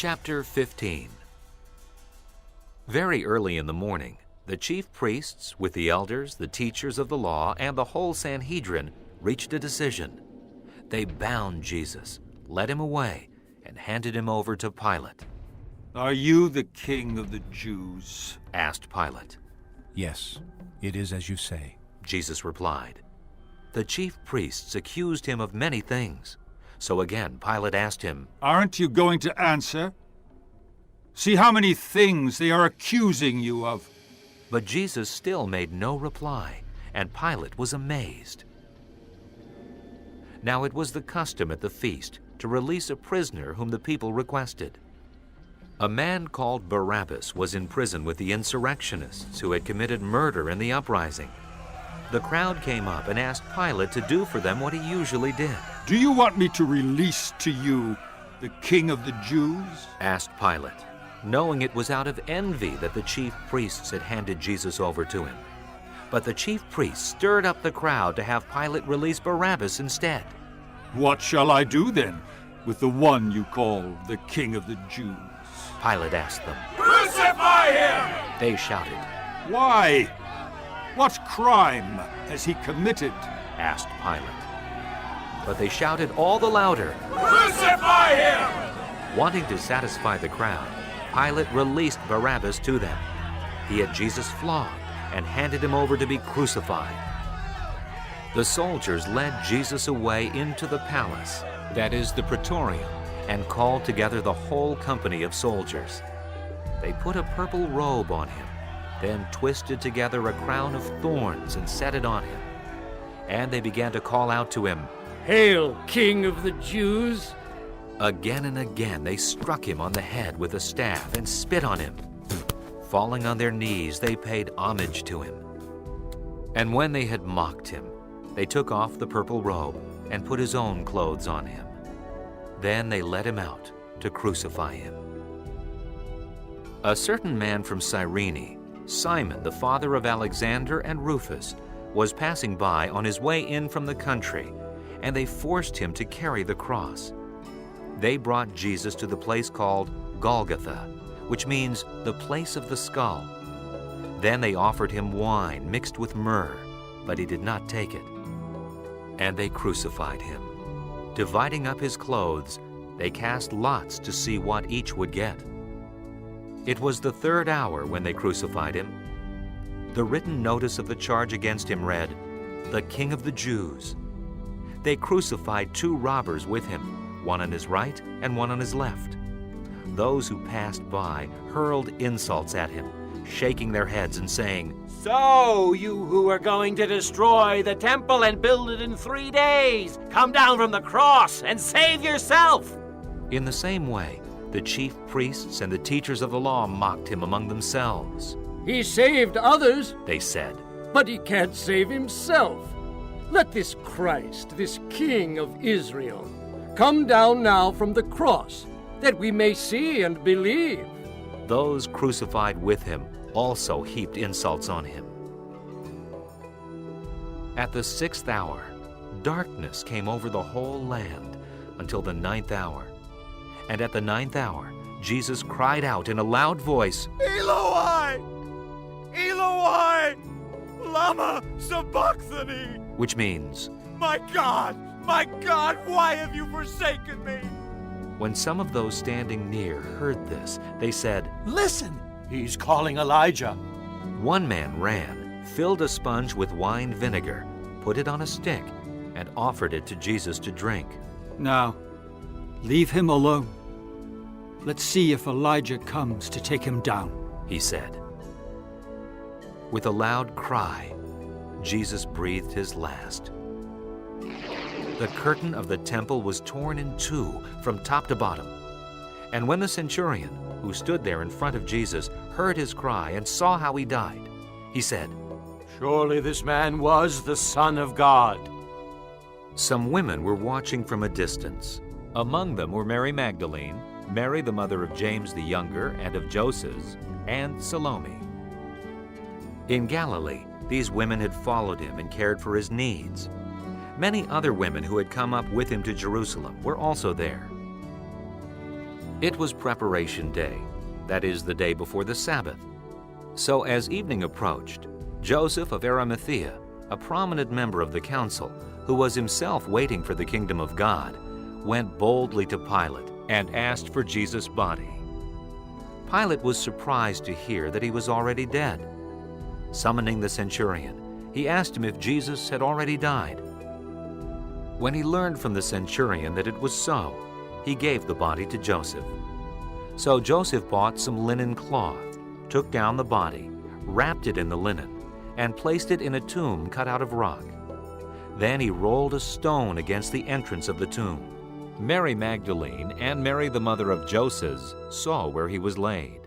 Chapter 15. Very early in the morning, the chief priests, with the elders, the teachers of the law, and the whole Sanhedrin, reached a decision. They bound Jesus, led him away, and handed him over to Pilate. "Are you the king of the Jews?" asked Pilate. "Yes, it is as you say," Jesus replied. The chief priests accused him of many things. So again Pilate asked him, "Aren't you going to answer? See how many things they are accusing you of." But Jesus still made no reply, and Pilate was amazed. Now it was the custom at the feast to release a prisoner whom the people requested. A man called Barabbas was in prison with the insurrectionists who had committed murder in the uprising. The crowd came up and asked Pilate to do for them what he usually did. "Do you want me to release to you the king of the Jews?" asked Pilate, knowing it was out of envy that the chief priests had handed Jesus over to him. But the chief priests stirred up the crowd to have Pilate release Barabbas instead. "What shall I do then with the one you call the king of the Jews?" Pilate asked them. "Crucify him!" They shouted. "Why? What crime has he committed?" asked Pilate. But they shouted all the louder, "Crucify him!" Wanting to satisfy the crowd, Pilate released Barabbas to them. He had Jesus flogged and handed him over to be crucified. The soldiers led Jesus away into the palace, that is the Praetorium, and called together the whole company of soldiers. They put a purple robe on him, then twisted together a crown of thorns and set it on him. And they began to call out to him, "Hail, King of the Jews!" Again and again they struck him on the head with a staff and spit on him. Falling on their knees, they paid homage to him. And when they had mocked him, they took off the purple robe and put his own clothes on him. Then they led him out to crucify him. A certain man from Cyrene, Simon, the father of Alexander and Rufus, was passing by on his way in from the country, and they forced him to carry the cross. They brought Jesus to the place called Golgotha, which means the place of the skull. Then they offered him wine mixed with myrrh, but he did not take it. And they crucified him. Dividing up his clothes, they cast lots to see what each would get. It was the third hour when they crucified him. The written notice of the charge against him read, "The King of the Jews." They crucified two robbers with him, one on his right and one on his left. Those who passed by hurled insults at him, shaking their heads and saying, "So, you who are going to destroy the temple and build it in 3 days, come down from the cross and save yourself!" In the same way, the chief priests and the teachers of the law mocked him among themselves. "He saved others, They said, but he can't save himself. Let this Christ, this King of Israel, come down now from the cross, that we may see and believe." Those crucified with him also heaped insults on him. At the 6th hour, darkness came over the whole land until the 9th hour. And at the 9th hour, Jesus cried out in a loud voice, "Eloi! Eloi! Lama sabachthani!" which means, My God, why have you forsaken me?" when some of those standing near heard this, they said, "Listen, he's calling Elijah." One man ran, filled a sponge with wine vinegar, put it on a stick, and offered it to Jesus to drink. "Now, leave him alone. Let's see if Elijah comes to take him down," he said. With a loud cry, Jesus breathed his last. The curtain of the temple was torn in two from top to bottom. And when the centurion, who stood there in front of Jesus, heard his cry and saw how he died, he said, "Surely this man was the Son of God." Some women were watching from a distance. Among them were Mary Magdalene, Mary the mother of James the younger and of Joses, and Salome. In Galilee, these women had followed him and cared for his needs. Many other women who had come up with him to Jerusalem were also there. It was preparation day, that is, the day before the Sabbath. So as evening approached, Joseph of Arimathea, a prominent member of the council, who was himself waiting for the kingdom of God, went boldly to Pilate and asked for Jesus' body. Pilate was surprised to hear that he was already dead. Summoning the centurion, he asked him if Jesus had already died. When he learned from the centurion that it was so, he gave the body to Joseph. So Joseph bought some linen cloth, took down the body, wrapped it in the linen, and placed it in a tomb cut out of rock. Then he rolled a stone against the entrance of the tomb. Mary Magdalene and Mary the mother of Joses saw where he was laid.